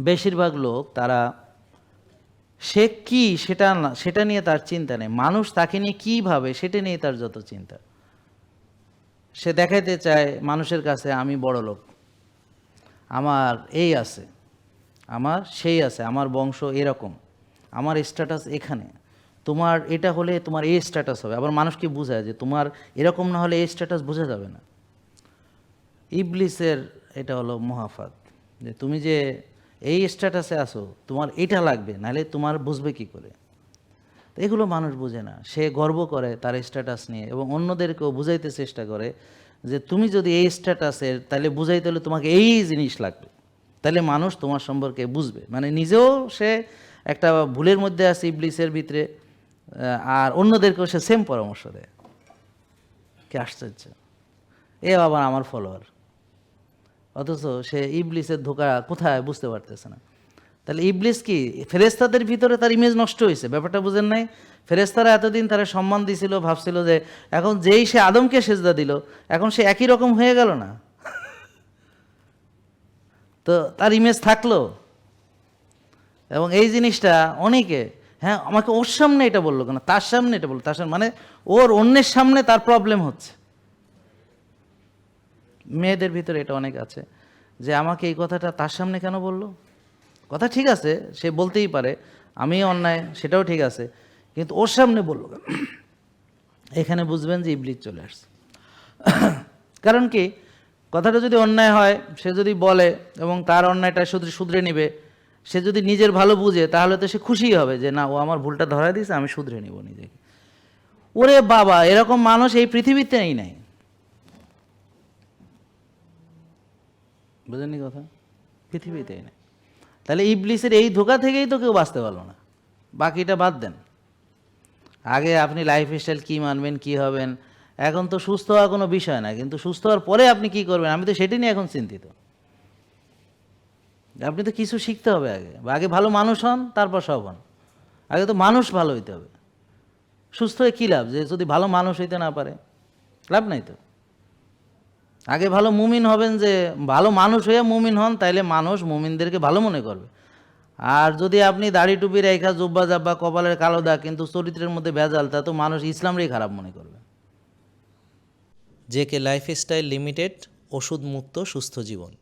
বেশিরভাগ লোক তারা সে কি সেটা নিয়ে তার চিন্তা নেই, মানুষ তাকে নিয়ে কী ভাবে সেটা নিয়ে তার যত চিন্তা। সে দেখাইতে চায় মানুষের কাছে আমি বড় লোক, আমার এই আছে, আমার সেই আছে, আমার বংশ এরকম, আমার স্ট্যাটাস এখানে, তোমার এটা হলে তোমার এই স্ট্যাটাস হবে। আবার মানুষকে বোঝায় যে তোমার এরকম না হলে এই স্ট্যাটাস বোঝা যাবে না। ইবলিসের এটা হলো মহাফাত, যে তুমি যে এই স্ট্যাটাসে আসো তোমার এটা লাগবে, নাহলে তোমার বুঝবে কি করে। তো এগুলো মানুষ বোঝে না, সে গর্ব করে তার স্ট্যাটাস নিয়ে এবং অন্যদেরকেও বুঝাইতে চেষ্টা করে যে তুমি যদি এই স্ট্যাটাসের, তাহলে বুঝাইতে হলে তোমাকে এই জিনিস লাগবে, তাহলে মানুষ তোমার সম্পর্কে বুঝবে। মানে নিজেও সে একটা ভুলের মধ্যে আছে ইবলিসের ভিতরে, আর অন্যদেরকেও সে সেম পরামর্শ দেয়। কি আশ্চর্য! এ আবার আমার ফলোয়ার, অথচ সে ইবলিসের ধোঁকা কোথায় বুঝতে পারতেছে না। তাহলে ইবলিস কি ফেরেশতাদের ভিতরে তার ইমেজ নষ্ট হয়েছে, ব্যাপারটা বুঝেন নাই? ফেরেশতারা এতদিন তারা সম্মান দিছিল, ভাবছিল যে এখন যেই সে আদমকে সেজদা দিল এখন সে একই রকম হয়ে গেল না, তো তার ইমেজ থাকলো। এবং এই জিনিসটা অনেকে, হ্যাঁ আমাকে ওর সামনে এটা বললো কেন, তার সামনে এটা বললো, তার সামনে মানে ওর অন্যের সামনে তার প্রবলেম হচ্ছে। মেয়েদের ভিতরে এটা অনেক আছে যে আমাকে এই কথাটা তার সামনে কেন বললো। কথা ঠিক আছে, সে বলতেই পারে আমি অন্যায়, সেটাও ঠিক আছে, কিন্তু ওর সামনে বললো কেন? এখানে বুঝবেন যে ইবলিস চলে আসছে। কারণ কি, কথাটা যদি অন্যায় হয় সে যদি বলে এবং তার অন্যায়টা শুধরে নিবে, সে যদি নিজের ভালো বুঝে তাহলে তো সে খুশি হবে যে না ও আমার ভুলটা ধরা দিয়েছে, আমি শুধরে নিব নিজেকে। ওরে বাবা, এরকম মানুষ এই পৃথিবীতেই নাই। বুঝেননি কথা? পৃথিবীতেই নাই। তাহলে ইবলিসের এই ধোঁকা থেকেই তো কেউ বাঁচতে পারলো না, বাকিটা বাদ দেন। আগে আপনি লাইফস্টাইল কী মানবেন, কী হবেন, এখন তো সুস্থ হওয়া কোনো বিষয় না, কিন্তু সুস্থ হওয়ার পরে আপনি কি করবেন আমি তো সেটা নিয়ে এখন চিন্তিত। আপনি তো কিছু শিখতে হবে আগে, আগে ভালো মানুষ হন তারপর সব হন। আগে তো মানুষ ভালো হইতে হবে। সুস্থ হয়ে কী লাভ যে যদি ভালো মানুষ হইতে না পারে, লাভ নাই তো। আগে ভালো মুমিন হবেন, যে ভালো মানুষ হয়ে মুমিন হন, তাইলে মানুষ মুমিনদেরকে ভালো মনে করবে। আর যদি আপনি দাড়ি টুপি রেখা জুব্বা জাব্বা কপালের কালো দাগ কিন্তু চরিত্রের মধ্যে ভেজাল, তা তো মানুষ ইসলামকেই খারাপ মনে করবে। জেকে লাইফস্টাইল লিমিটেড, ওষুধ মুক্ত সুস্থ জীবন।